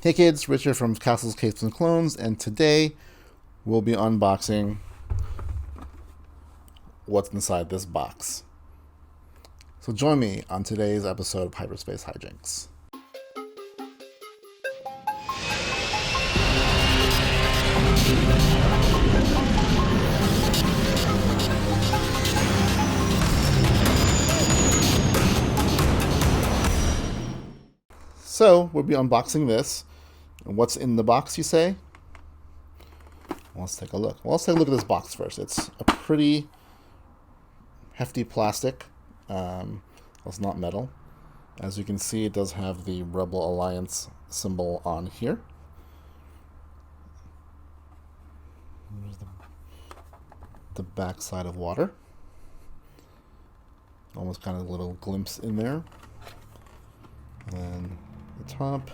Hey kids, Richard from Castles, Capes, and Clones, and today we'll be unboxing what's inside this box. So join me on today's episode of Hyperspace Hijinx. So we'll be unboxing this. And what's in the box, you say? Well, let's take a look. Well, let's take a look at this box first. It's a pretty hefty plastic. It's not metal. As you can see, it does have the Rebel Alliance symbol on here. Here's the back side of water. Almost kind of a little glimpse in there. And then the top.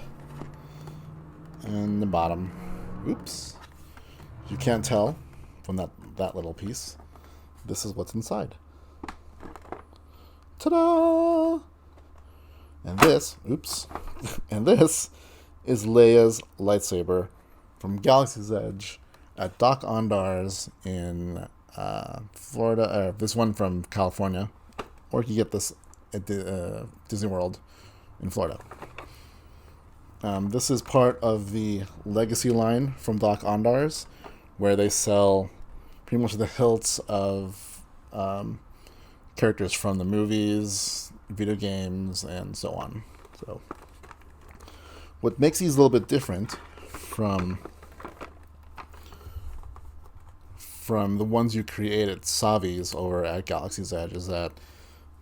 And the bottom. Oops. You can't tell from that little piece. This is what's inside. Ta-da! And this, oops, and this is Leia's lightsaber from Galaxy's Edge at Doc Ondar's in Florida. This one from California, or you can get this at Disney World in Florida. This is part of the Legacy line from Doc Ondar's, where they sell pretty much the hilts of characters from the movies, video games, and so on. So, what makes these a little bit different from the ones you create at Savi's over at Galaxy's Edge is that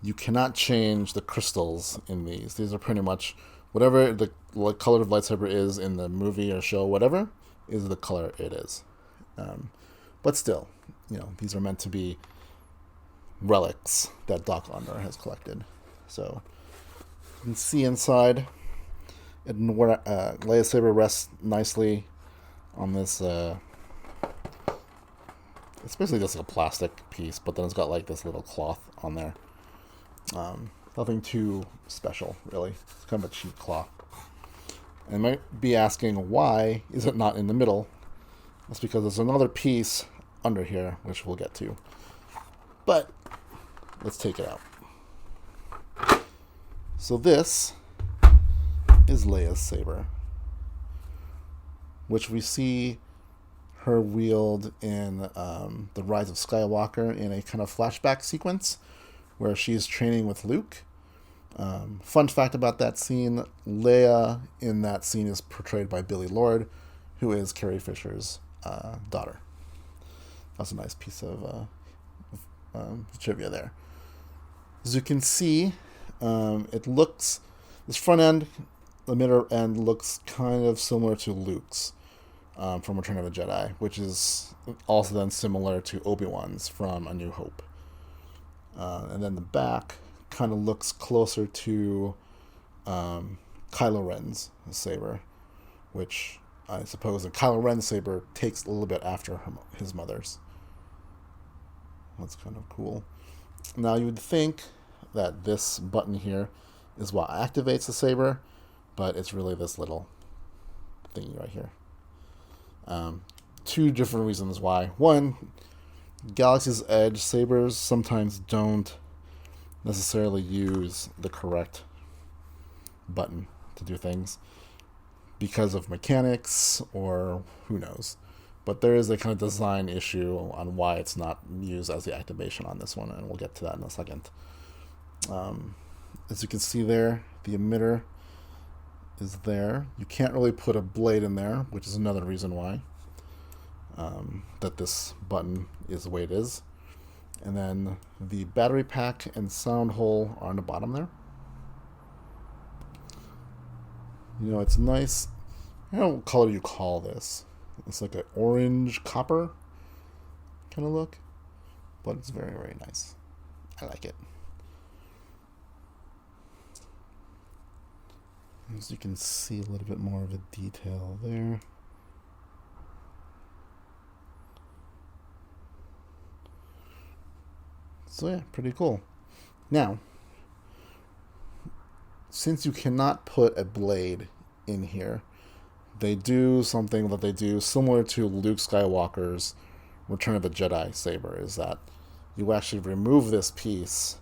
you cannot change the crystals in these. These are pretty much whatever the color of lightsaber is in the movie or show, whatever, is the color it is. But still, these are meant to be relics that Doc Ondar has collected. So you can see inside, Leia's saber rests nicely on this. It's basically just like a plastic piece, but then it's got like this little cloth on there. Nothing too special, really. It's kind of a cheap cloth. And you might be asking, why is it not in the middle? That's because there's another piece under here, which we'll get to. But let's take it out. So this is Leia's saber, which we see her wield in The Rise of Skywalker in a kind of flashback sequence where she's training with Luke. Fun fact about that scene, Leia in that scene is portrayed by Billie Lourd, who is Carrie Fisher's daughter. That's a nice piece of trivia there. As you can see, this front end, the middle end, looks kind of similar to Luke's from Return of the Jedi, which is also then similar to Obi-Wan's from A New Hope. And then the back kind of looks closer to Kylo Ren's saber, which I suppose the Kylo Ren's saber takes a little bit after his mother's. That's kind of cool. Now you would think that this button here is what activates the saber, but it's really this little thingy right here. Two different reasons why. One, Galaxy's Edge sabers sometimes don't necessarily use the correct button to do things because of mechanics or who knows. But there is a kind of design issue on why it's not used as the activation on this one, and we'll get to that in a second. As you can see there, the emitter is there. You can't really put a blade in there, which is another reason why that this button is the way it is. And then the battery pack and sound hole are on the bottom there. It's nice. I don't know what color you call this. It's like an orange copper kind of look, but it's very, very nice. I like it. As you can see a little bit more of the detail there. So yeah, pretty cool. Now, since you cannot put a blade in here, they do something that they do similar to Luke Skywalker's Return of the Jedi saber, is that you actually remove this piece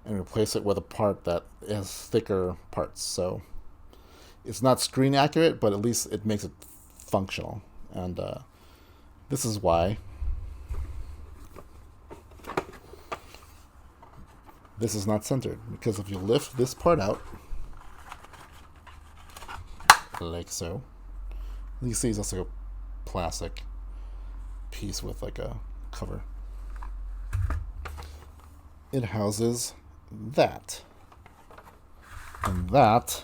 and replace it with a part that has thicker parts. So it's not screen accurate, but at least it makes it functional. And this is why this is not centered. Because if you lift this part out, like so, you see it's just like a plastic piece with like a cover. It houses that. And that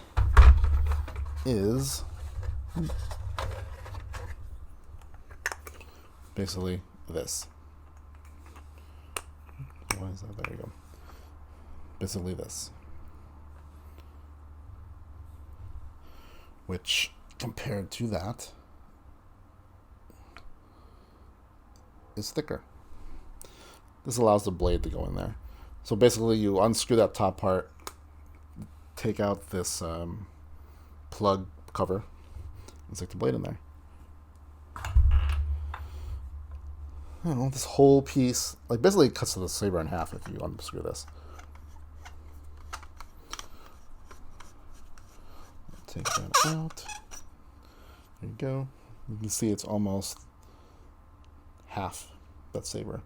is basically this. Why is that? There you go. Basically this. Which, compared to that, is thicker. This allows the blade to go in there. So basically you unscrew that top part, take out this plug cover, and stick the blade in there. I don't know, this whole piece, like, basically cuts the saber in half if you unscrew this. Take that out. There you go. You can see it's almost half that saber.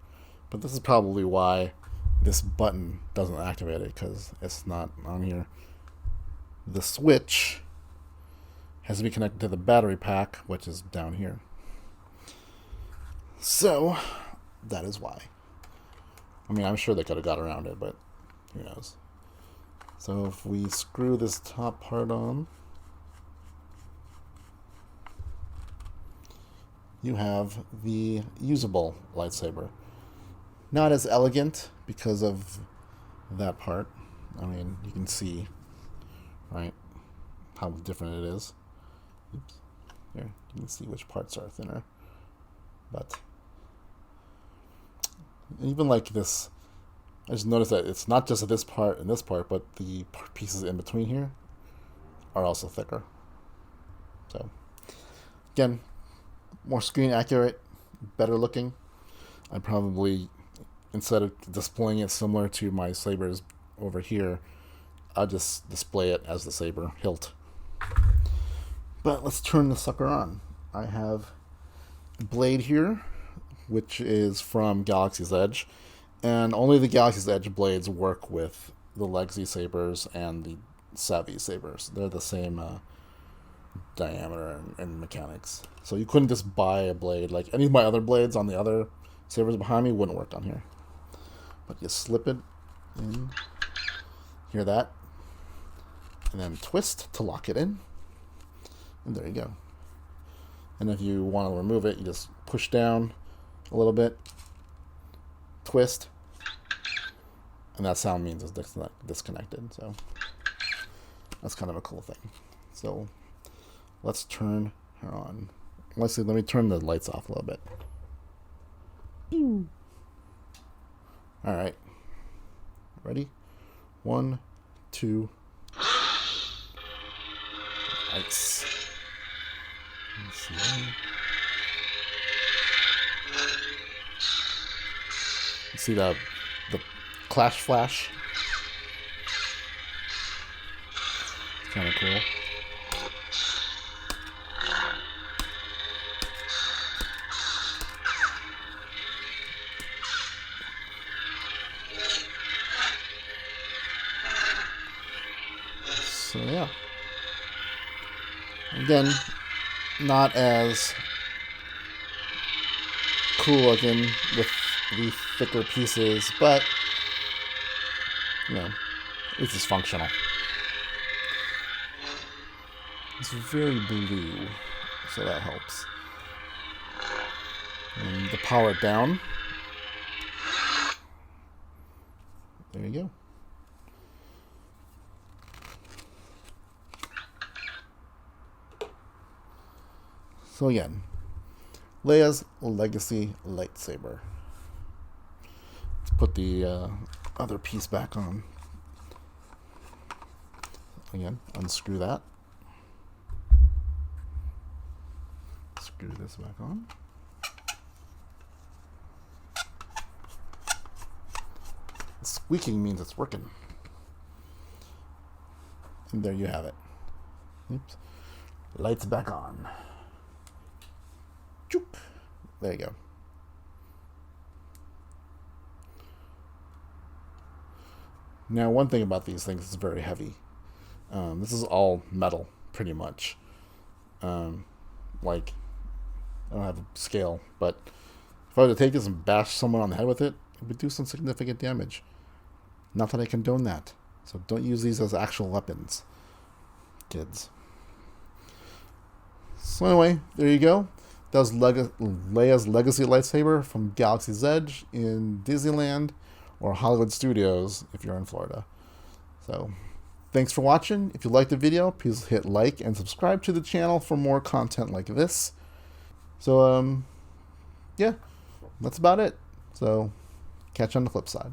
But this is probably why this button doesn't activate it, because it's not on here. The switch has to be connected to the battery pack, which is down here. So, that is why. I mean, I'm sure they could have got around it, but who knows. So if we screw this top part on, you have the usable lightsaber. Not as elegant because of that part. I mean, you can see, right, how different it is. Oops. Here, you can see which parts are thinner. But even like this, I just noticed that it's not just this part and this part, but the pieces in between here are also thicker. So, again, more screen accurate, better looking. I'd probably, instead of displaying it similar to my sabers over here, I'll just display it as the saber hilt. But let's turn the sucker on. I have a blade here, which is from Galaxy's Edge, and only the Galaxy's Edge blades work with the Legacy sabers and the Savvy sabers. They're the same diameter and mechanics. So you couldn't just buy a blade. Like any of my other blades on the other sabers behind me wouldn't work on here. But you slip it in. Hear that? And then twist to lock it in. And there you go. And if you want to remove it, you just push down a little bit, twist, and that sound means it's disconnected. So that's kind of a cool thing. So let's turn her on. Let me turn the lights off a little bit. All right. Ready? 1, 2. Nice. Let's see. You see the clash flash? It's kind of cool. So yeah. Again, not as cool looking with the thicker pieces, but you know, at least it's functional. It's very blue, so that helps. And to power it down, there you go. So again, Leia's Legacy Lightsaber. Let's put the other piece back on. Again, unscrew that. Screw this back on. Squeaking means it's working. And there you have it. Oops. Lights back on. Choop. There you go. Now, one thing about these things is very heavy. This is all metal, pretty much. Like, I don't have a scale, but if I were to take this and bash someone on the head with it, it would do some significant damage. Not that I condone that. So don't use these as actual weapons, kids. So anyway, there you go. That was Leia's Legacy Lightsaber from Galaxy's Edge in Disneyland or Hollywood Studios if you're in Florida. So thanks for watching. If you liked the video, please hit like and subscribe to the channel for more content like this. So yeah, that's about it. So catch you on the flip side.